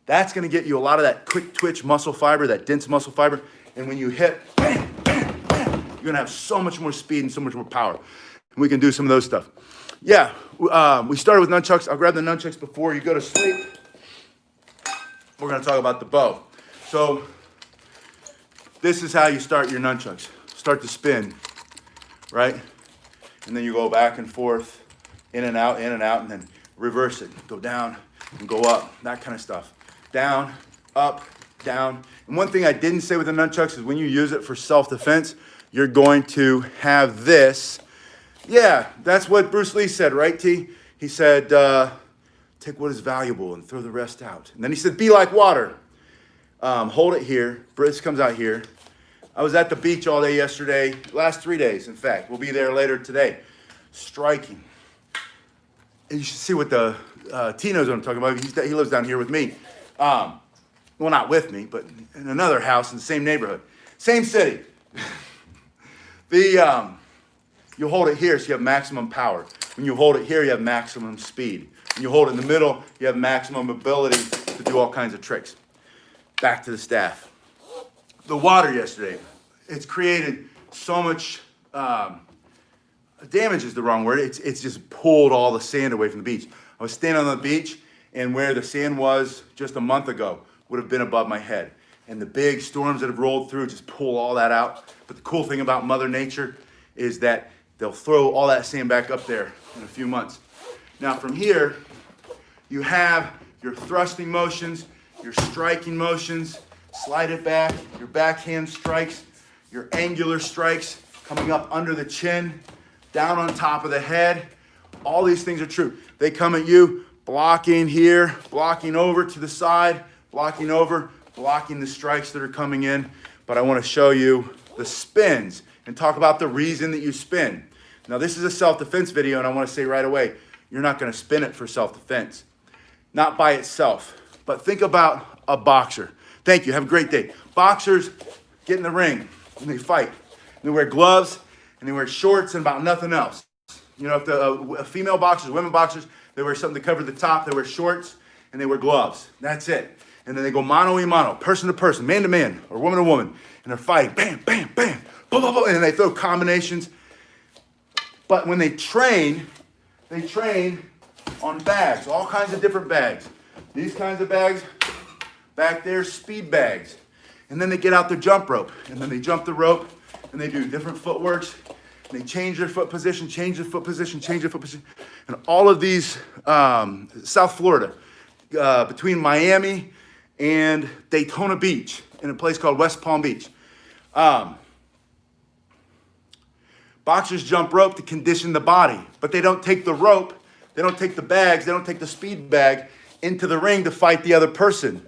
That's going to get you a lot of that quick twitch muscle fiber, that dense muscle fiber. And when you hit, bam, bam, bam, you're going to have so much more speed and so much more power. And we can do some of those stuff. Yeah, we started with nunchucks. I'll grab the nunchucks before you go to sleep. We're going to talk about the bow. So this is how you start your nunchucks. Start to spin, right? And then you go back and forth, in and out, and then reverse it. Go down and go up, that kind of stuff. Down, up, down. And one thing I didn't say with the nunchucks is when you use it for self-defense, you're going to have this. Yeah, that's what Bruce Lee said, right, T? He said, take what is valuable and throw the rest out. And then he said, be like water. Hold it here. Wrist comes out here. I was at the beach all day yesterday, last 3 days, in fact. We'll be there later today. Striking. And you should see what the T knows what I'm talking about. He lives down here with me. Well, not with me, but in another house in the same neighborhood. Same city. You hold it here so you have maximum power. When you hold it here, you have maximum speed. When you hold it in the middle, you have maximum ability to do all kinds of tricks. Back to the staff. The water yesterday, it's created so much, damage is the wrong word. It's just pulled all the sand away from the beach. I was standing on the beach, and where the sand was just a month ago would have been above my head. And the big storms that have rolled through just pull all that out. But the cool thing about Mother Nature is that they'll throw all that sand back up there in a few months. Now from here, you have your thrusting motions, your striking motions, slide it back, your backhand strikes, your angular strikes coming up under the chin, down on top of the head. All these things are true. They come at you, blocking here, blocking over to the side, blocking over, blocking the strikes that are coming in. But I want to show you the spins and talk about the reason that you spin. Now this is a self-defense video, and I want to say right away, you're not going to spin it for self-defense. Not by itself. But think about a boxer. Thank you. Have a great day. Boxers get in the ring and they fight. They wear gloves and they wear shorts and about nothing else. You know, if the female boxers, women boxers, they wear something to cover the top. They wear shorts and they wear gloves. That's it. And then they go mano a mano, person to person, man to man, or woman to woman, and they're fighting. Bam, bam, bam, boom, boom, boom, and they throw combinations. But when they train on bags, all kinds of different bags. These kinds of bags, back there, speed bags. And then they get out their jump rope, and then they jump the rope, and they do different footworks, and they change their foot position, change their foot position, change their foot position. And all of these, South Florida, between Miami and Daytona Beach, in a place called West Palm Beach. Boxers jump rope to condition the body, but they don't take the rope, they don't take the bags, they don't take the speed bag into the ring to fight the other person.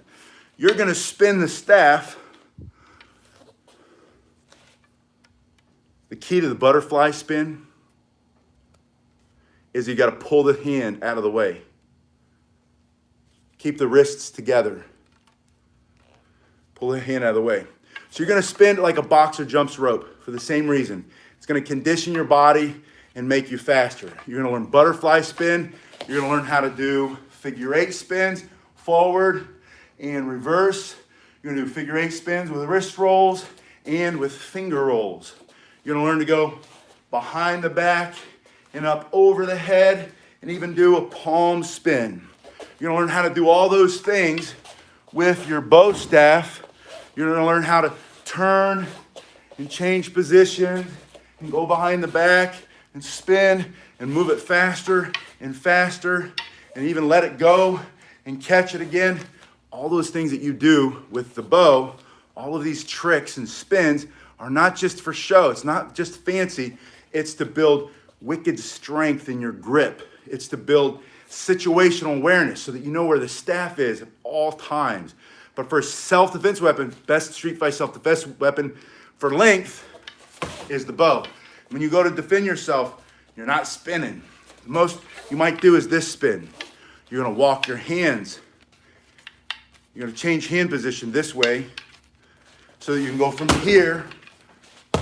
You're going to spin the staff. The key to the butterfly spin is you got to pull the hand out of the way. Keep the wrists together. Pull the hand out of the way. So you're going to spin like a boxer jumps rope for the same reason. It's going to condition your body and make you faster. You're going to learn butterfly spin. You're going to learn how to do figure eight spins, forward and reverse. You're going to do figure eight spins with wrist rolls and with finger rolls. You're going to learn to go behind the back and up over the head and even do a palm spin. You're going to learn how to do all those things with your bow staff. You're going to learn how to turn and change position and go behind the back and spin and move it faster and faster and even let it go and catch it again. All those things that you do with the bow, all of these tricks and spins are not just for show. It's not just fancy. It's to build wicked strength in your grip. It's to build situational awareness so that you know where the staff is at all times. But for a self-defense weapon, best street fight self-defense weapon for length is the bow. When you go to defend yourself, you're not spinning. The most you might do is this spin. You're going to walk your hands. You're going to change hand position this way so that you can go from here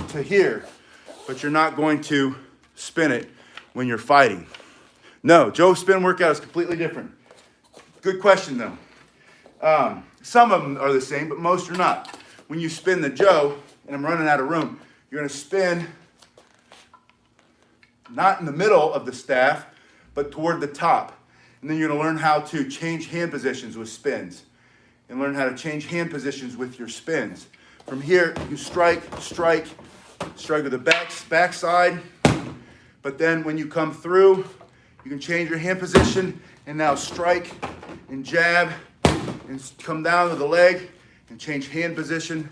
to here. But you're not going to spin it when you're fighting. No, Joe's spin workout is completely different. Good question, though. Some of them are the same, but most are not. When you spin the Joe, and I'm running out of room, you're going to spin not in the middle of the staff, but toward the top. And then you're going to learn how to change hand positions with spins. And learn how to change hand positions with your spins. From here, you strike with the backside. But then when you come through, you can change your hand position and now strike and jab and come down with the leg and change hand position.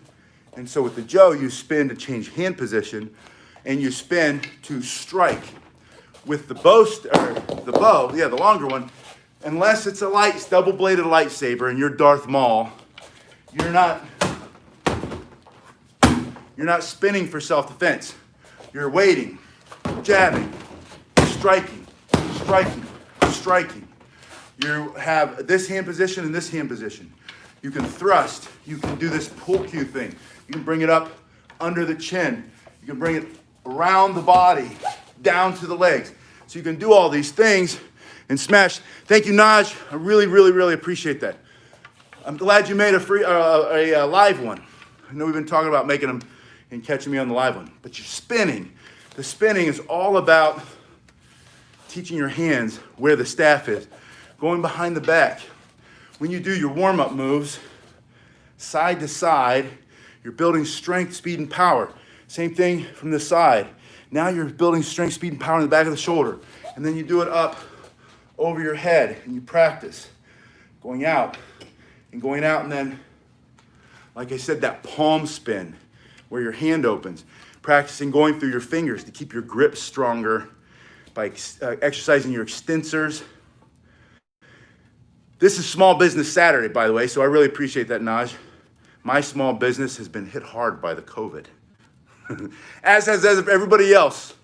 And so with the Joe, you spin to change hand position and you spin to strike. With the bow, the longer one, unless it's a double-bladed lightsaber and you're Darth Maul, You're not spinning for self-defense. You're waiting, jabbing, striking, striking, striking. You have this hand position and this hand position. You can thrust. You can do this pull cue thing. You can bring it up under the chin. You can bring it around the body, down to the legs. So you can do all these things and smash. Thank you, Naj. I really, really, really appreciate that. I'm glad you made a live one. I know we've been talking about making them and catching me on the live one, but you're spinning. The spinning is all about teaching your hands where the staff is, going behind the back. When you do your warm-up moves, side to side, you're building strength, speed, and power. Same thing from the side. Now you're building strength, speed, and power in the back of the shoulder. And then you do it up over your head, and you practice going out, and then, like I said, that palm spin where your hand opens. Practicing going through your fingers to keep your grip stronger by exercising your extensors. This is Small Business Saturday, by the way, so I really appreciate that, Naj. My small business has been hit hard by the COVID, as has everybody else.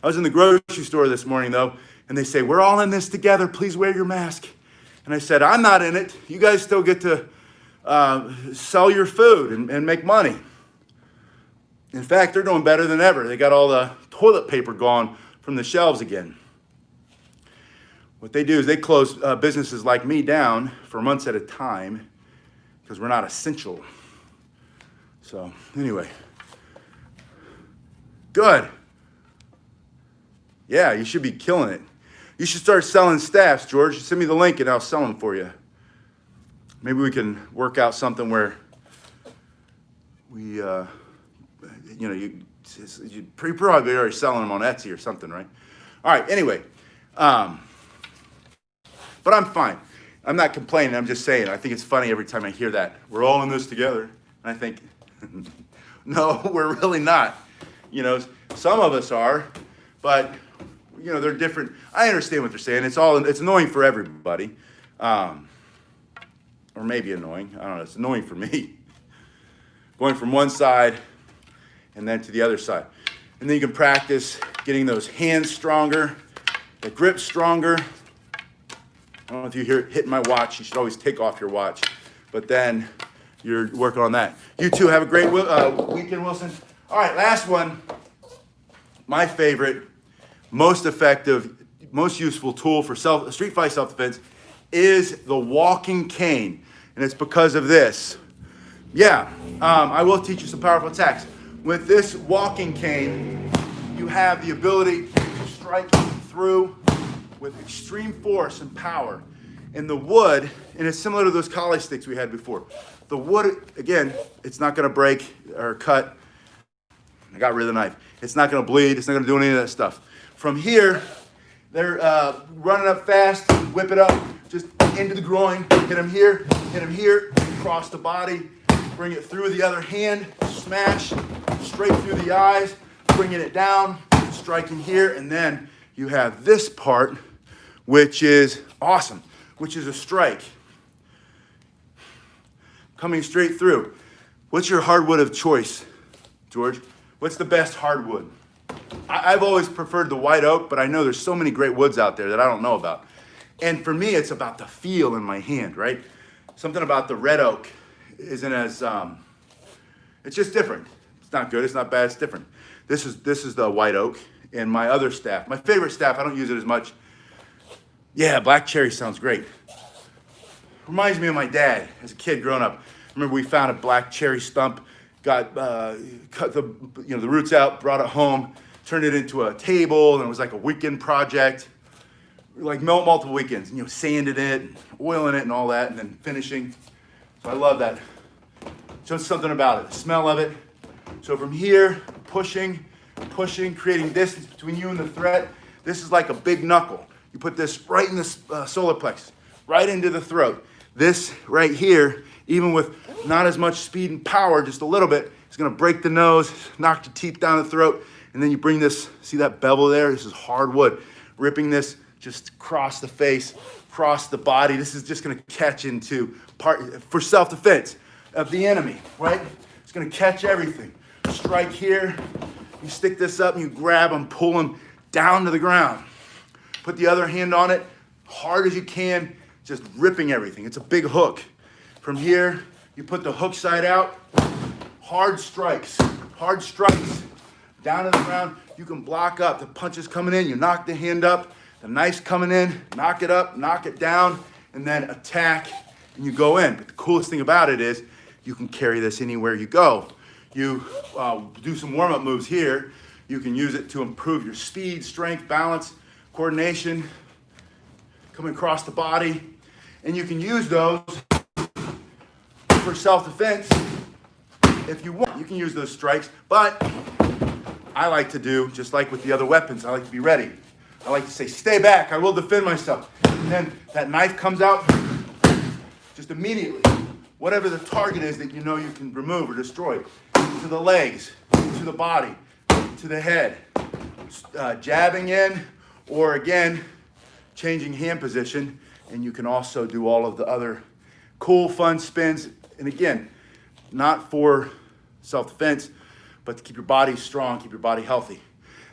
I was in the grocery store this morning, though, and they say, we're all in this together. Please wear your mask. And I said, I'm not in it. You guys still get to sell your food and make money. In fact, they're doing better than ever. They got all the toilet paper gone from the shelves again. What they do is they close businesses like me down for months at a time because we're not essential. So anyway, good. Yeah, you should be killing it. You should start selling staffs, George. Send me the link and I'll sell them for you. Maybe we can work out something where we, you probably already selling them on Etsy or something, right? All right, anyway. But I'm fine. I'm not complaining. I'm just saying. I think it's funny every time I hear that. We're all in this together. And I think, no, we're really not. Some of us are, but they're different. I understand what they're saying. It's annoying for everybody. Or maybe annoying. I don't know. It's annoying for me. Going from one side and then to the other side. And then you can practice getting those hands stronger, the grip stronger. I don't know if you hear it hitting my watch. You should always take off your watch. But then you're working on that. You two have a great weekend, Wilson. All right, last one. My favorite, most effective, most useful tool for street fight self-defense is the walking cane. And it's because of this. Yeah, I will teach you some powerful attacks. With this walking cane, you have the ability to strike through with extreme force and power. And the wood, and it's similar to those collie sticks we had before. The wood, again, it's not gonna break or cut. I got rid of the knife. It's not gonna bleed, it's not gonna do any of that stuff. From here, they're running up fast, whip it up, just into the groin, hit him here, across the body, bring it through the other hand, smash, straight through the eyes, bringing it down, striking here, and then you have this part, which is awesome, which is a strike. Coming straight through. What's your hardwood of choice, George? What's the best hardwood? I've always preferred the white oak, but I know there's so many great woods out there that I don't know about. And for me, it's about the feel in my hand, right? Something about the red oak isn't as, it's just different. It's not good, it's not bad, it's different. This is the white oak. And my other staff, my favorite staff, I don't use it as much. Yeah, black cherry sounds great. Reminds me of my dad as a kid growing up. I remember we found a black cherry stump, got cut the roots out, brought it home, turned it into a table, and it was like a weekend project. Like multiple weekends, sanded it, oiling it and all that, and then finishing. So I love that. Just something about it, the smell of it. So from here, pushing, creating distance between you and the threat. This is like a big knuckle. You put this right in the solar plexus, right into the throat. This right here, even with not as much speed and power, just a little bit, is gonna break the nose, knock the teeth down the throat, and then you bring this, see that bevel there? This is hardwood. Ripping this just across the face, across the body. This is just gonna catch into part, for self-defense. of the enemy, right? It's gonna catch everything. Strike here, you stick this up and you grab them, pull them down to the ground. Put the other hand on it, hard as you can, just ripping everything. It's a big hook. From here, you put the hook side out, hard strikes, down to the ground. You can block up, the punch is coming in, you knock the hand up, the knife's coming in, knock it up, knock it down, and then attack, and you go in. But the coolest thing about it is you can carry this anywhere you go. You do some warm-up moves here. You can use it to improve your speed, strength, balance, coordination, coming across the body. And you can use those for self-defense if you want. You can use those strikes, but I like to do, just like with the other weapons, I like to be ready. I like to say, stay back, I will defend myself. And then that knife comes out just immediately. Whatever the target is that you know you can remove or destroy. To the legs, to the body, to the head. Jabbing in, or again, changing hand position. And you can also do all of the other cool, fun spins. And again, not for self-defense, but to keep your body strong, keep your body healthy.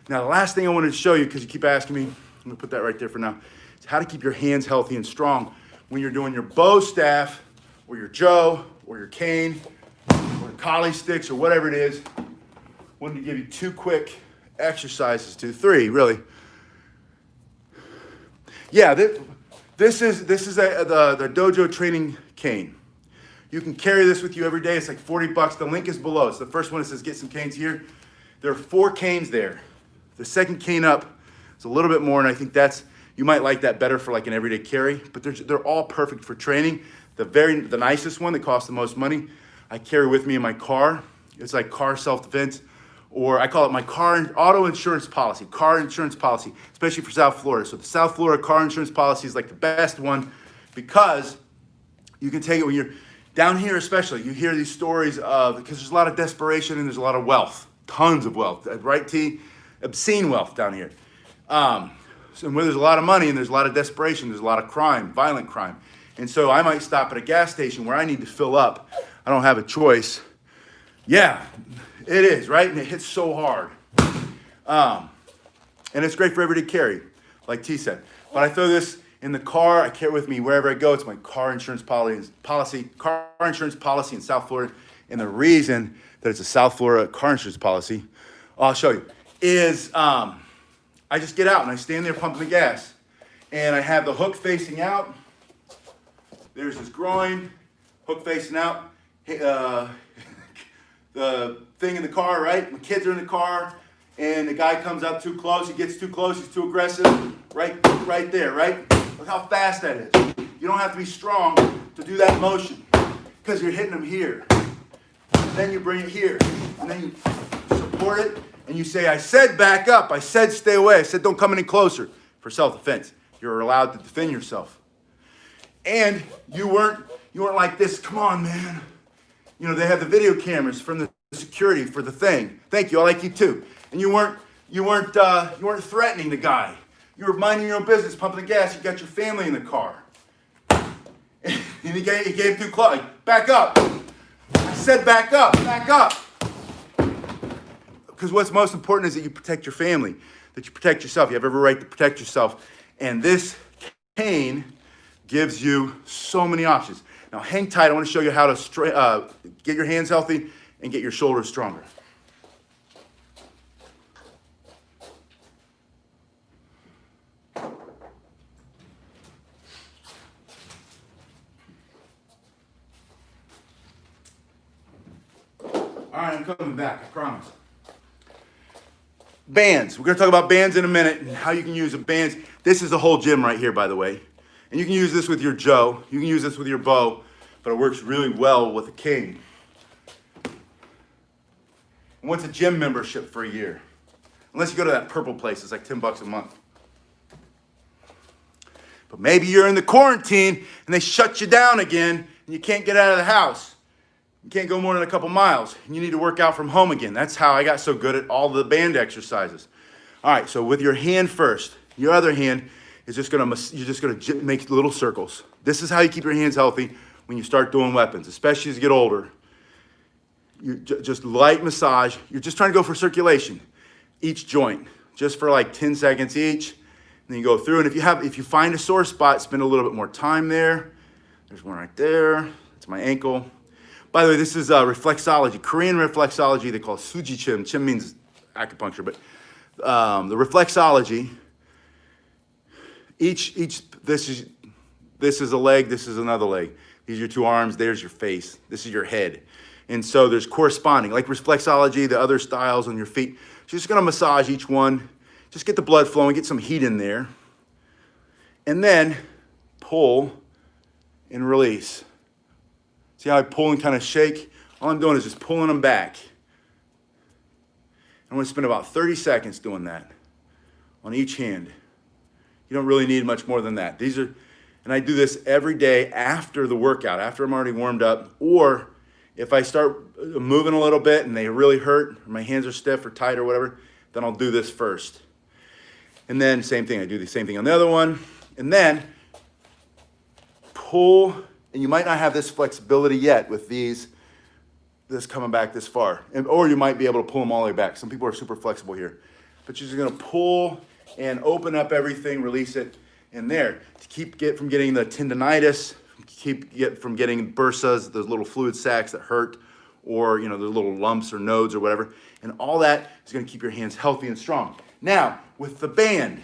Now, the last thing I wanted to show you, because you keep asking me, I'm gonna put that right there for now, is how to keep your hands healthy and strong when you're doing your bow staff, or your Joe, or your cane, or collie sticks, or whatever it is. I wanted to give you 2 quick exercises, 3 really. Yeah, this is the dojo training cane. You can carry this with you every day. It's like $40. The link is below. It's the first one that says get some canes here. There are 4 canes there. The second cane up is a little bit more, and I think you might like that better for like an everyday carry, but they're all perfect for training. The nicest one that costs the most money, I carry with me in my car. It's like car self-defense, or I call it my auto insurance policy, car insurance policy, especially for South Florida. So the South Florida car insurance policy is like the best one because you can take it when you're down here, especially. You hear these stories because there's a lot of desperation and there's a lot of wealth, tons of wealth, right, T? Obscene wealth down here. So where there's a lot of money and there's a lot of desperation, there's a lot of crime, violent crime. And so I might stop at a gas station where I need to fill up. I don't have a choice. Yeah, it is, right? And it hits so hard. And it's great for everyday carry, like T said. But I throw this in the car. I carry it with me wherever I go. It's my car insurance policy in South Florida. And the reason that it's a South Florida car insurance policy, I'll show you, is I just get out and I stand there pumping the gas. And I have the hook facing out. There's this groin, hook facing out. The thing in the car, right? My kids are in the car, and the guy comes up too close. He gets too close. He's too aggressive. Right there, right? Look how fast that is. You don't have to be strong to do that motion because you're hitting him here. Then you bring it here, and then you support it, and you say, I said back up. I said stay away. I said don't come any closer for self-defense. You're allowed to defend yourself. And you weren't like this, come on, man. You know, they have the video cameras from the security for the thing. Thank you, I like you too. And you weren't threatening the guy. You were minding your own business, pumping the gas. You got your family in the car. And he gave too close. Like, back up. I said back up, back up. Because what's most important is that you protect your family, that you protect yourself. You have every right to protect yourself. And this cane gives you so many options. Now hang tight, I want to show you how to get your hands healthy and get your shoulders stronger. All right, I'm coming back, I promise. Bands, we're gonna talk about bands in a minute and how you can use bands. This is the whole gym right here, by the way. And you can use this with your Joe, you can use this with your bow, but it works really well with a cane. And what's a gym membership for a year? Unless you go to that purple place, it's like $10 a month. But maybe you're in the quarantine and they shut you down again and you can't get out of the house. You can't go more than a couple miles and you need to work out from home again. That's how I got so good at all the band exercises. All right, so with your hand first, your other hand is you're just gonna make little circles. This is how you keep your hands healthy when you start doing weapons, especially as you get older. You just light massage. You're just trying to go for circulation, each joint, just for like 10 seconds each. And then you go through, and if you find a sore spot, spend a little bit more time there. There's one right there. That's my ankle. By the way, this is reflexology, Korean reflexology. They call it suji chim. Chim means acupuncture, but the reflexology. This is a leg. This is another leg. These are your two arms. There's your face. This is your head. And so there's corresponding, like reflexology, the other styles on your feet. So you're just gonna massage each one. Just get the blood flowing, get some heat in there. And then pull and release. See how I pull and kind of shake? All I'm doing is just pulling them back. I'm gonna spend about 30 seconds doing that on each hand. You don't really need much more than that. And I do this every day after the workout, after I'm already warmed up, or if I start moving a little bit and they really hurt, or my hands are stiff or tight or whatever, then I'll do this first. And then same thing, I do the same thing on the other one. And then pull, and you might not have this flexibility yet with this coming back this far. Or you might be able to pull them all the way back. Some people are super flexible here. But you're just gonna pull and open up everything, release it in there to get from getting the tendonitis, get from getting bursas, those little fluid sacs that hurt, or the little lumps or nodes or whatever. And all that is gonna keep your hands healthy and strong. Now, with the band,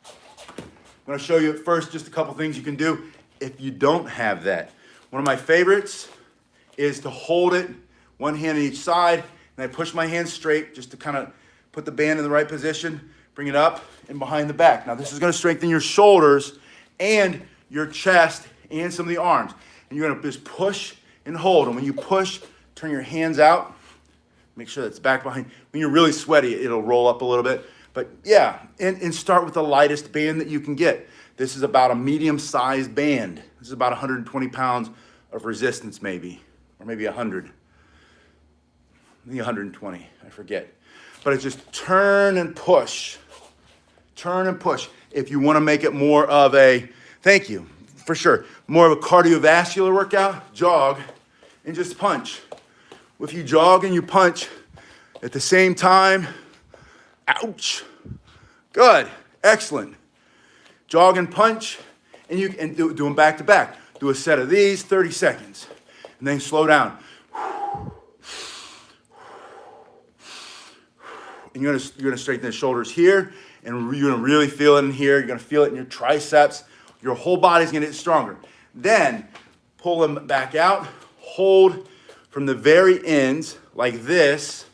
I'm gonna show you at first just a couple things you can do if you don't have that. One of my favorites is to hold it, one hand on each side, and I push my hands straight just to kind of put the band in the right position, bring it up and behind the back. Now this is gonna strengthen your shoulders and your chest and some of the arms. And you're gonna just push and hold. And when you push, turn your hands out. Make sure that's back behind. When you're really sweaty, it'll roll up a little bit. But yeah, and start with the lightest band that you can get. This is about a medium-sized band. This is about 120 pounds of resistance maybe, or maybe 100. I think 120, I forget. But it's just turn and push. Turn and push. If you wanna make it more of a, thank you, for sure, more of a cardiovascular workout, jog and just punch. If you jog and you punch at the same time, ouch, good, excellent. Jog and punch, and do them back to back. Do a set of these, 30 seconds, and then slow down. And you're gonna straighten the shoulders here, and you're gonna really feel it in here. You're gonna feel it in your triceps. Your whole body's gonna get stronger. Then pull them back out, hold from the very ends like this.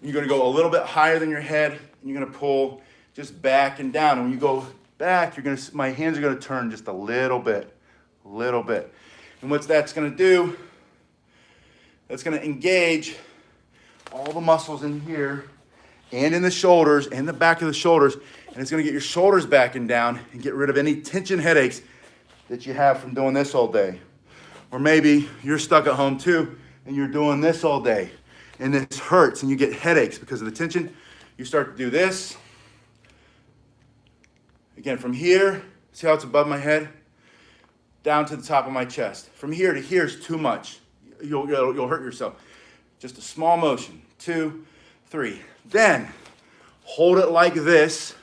You're gonna go a little bit higher than your head, and you're gonna pull just back and down. And when you go back, my hands are gonna turn just a little bit. And what that's gonna do, that's gonna engage all the muscles in here and in the shoulders and the back of the shoulders, and it's gonna get your shoulders back and down and get rid of any tension headaches that you have from doing this all day. Or maybe you're stuck at home too, and you're doing this all day, and this hurts, and you get headaches because of the tension. You start to do this. Again, from here, see how it's above my head? Down to the top of my chest. From here to here is too much. You'll hurt yourself. Just a small motion, 2, 3. Then, hold it like this.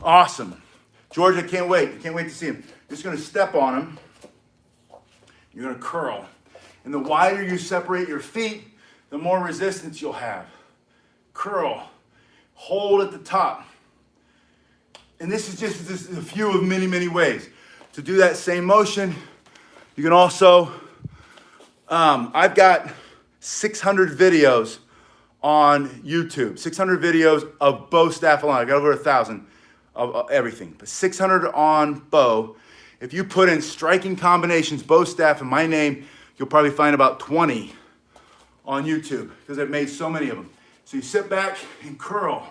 Awesome. George, I can't wait to see him. Just gonna step on him. You're gonna curl. And the wider you separate your feet, the more resistance you'll have. Curl, hold at the top. And this is just a few of many, many ways. To do that same motion, you can also, I've got 600 videos on YouTube, 600 videos of bow staff alone. I got over 1,000 of everything, but 600 on bow. If you put in striking combinations, bow staff, and my name, you'll probably find about 20 on YouTube because I've made so many of them. So you sit back and curl.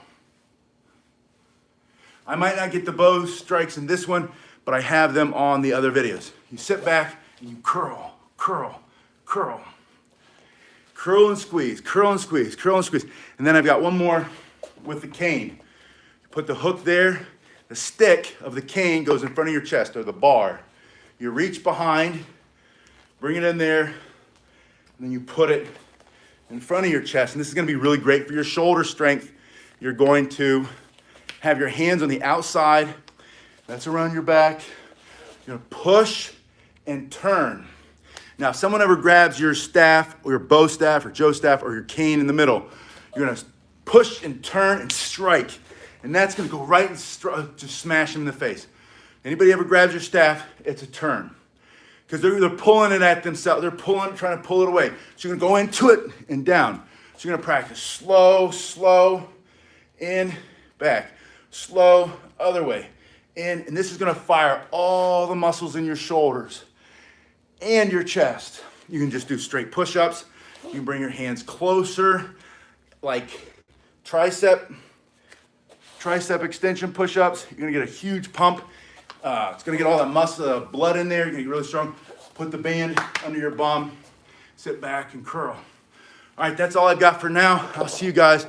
I might not get the bow strikes in this one, but I have them on the other videos. You sit back and you curl, curl, curl. Curl and squeeze, curl and squeeze, curl and squeeze. And then I've got one more with the cane. You put the hook there, The stick of the cane goes in front of your chest, or the bar. You reach behind, bring it in there, and then you put it in front of your chest. And this is gonna be really great for your shoulder strength. You're going to have your hands on the outside. That's around your back. You're gonna push and turn. Now, if someone ever grabs your staff, or your bow staff, or Joe staff, or your cane in the middle, you're gonna push and turn and strike. And that's gonna go right and just smash them in the face. Anybody ever grabs your staff, it's a turn. Because they're pulling it at themselves. They're trying to pull it away. So you're gonna go into it and down. So you're gonna practice slow, slow, in, back. Slow, other way, in. And this is gonna fire all the muscles in your shoulders and your chest. You can just do straight push-ups. You can bring your hands closer, like tricep extension push-ups. You're gonna get a huge pump. It's gonna get all that muscle, blood in there. You're gonna get really strong. Put the band under your bum, sit back and curl. All right, that's all I've got for now. I'll see you guys